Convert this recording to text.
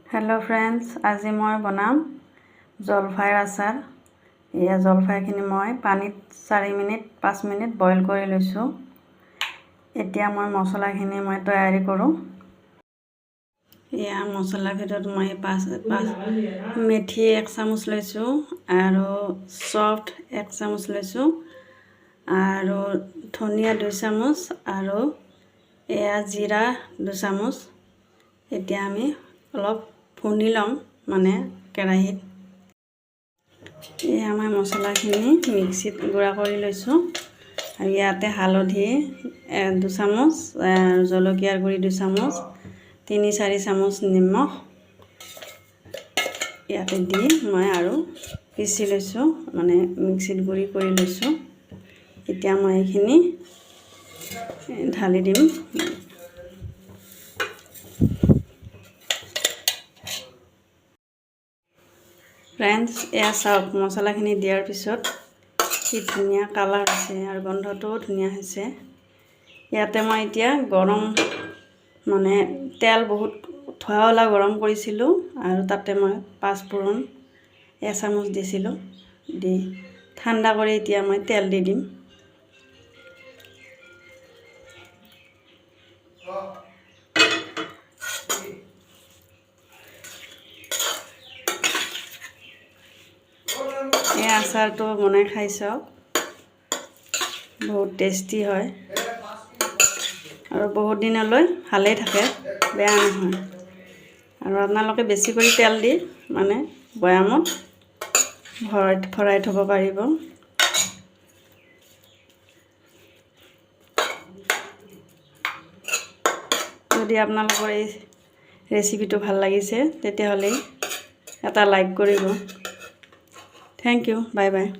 Hello friends, आज मैं बनाम जलफाइर आचार। या जलफाइखिनि मैं पानीत 4 मिनिट 5 मिनिट बॉइल कर लैसो। एतिया मैं मसलाखिनि मैं तैयारी करूँ। या मसला भितर मैं 5 मेथी 1 चामच लैसो और सफ्ट 1 चामच लैसो और धनिया 2 चामच और या जीरा 2 चामच। एतिया आमी अलप भुनी लम माने केराहीत। मैं मसलाखिनि मिक्सित गुड़ा कर लैसो और इते हालधि 2 चामच, जलकियार गुड़ी 2 चामच, 3-4 चामच निमख इते दी मैं और पिसि लैसो माने मिक्सित गुड़ी कर लैसो। इतना मैं ये ढाली दिम। फ्रेंड्स, या चाওক मसलाखिनि दियार पिছত कि धुनिया कालार आछे और गंधटो धुनिया होइছে। इते मैं इतना गरम माने तेल बहुत धोवाला गरम करिसिलो और ताते मैं 5 फोरन 1 चामच दिसिलो। दी ठंडा करे इतना मैं तेल दी दिम। এই আচাৰটো বনাই খাই চাওক, বহুত টেষ্টি হয় আৰু বহুত দিনলৈ ভালেই থাকে, বেয়া নহয়। আৰু আপোনালোকে বেছি কৰি তেল দি মানে বয়ামত ভৰাই থব পাৰিব। যদি আপোনালোকৰ এই ৰেচিপিটো ভাল লাগিছে তেতিয়াহ'লে এটা লাইক কৰিব। Thank you. Bye bye.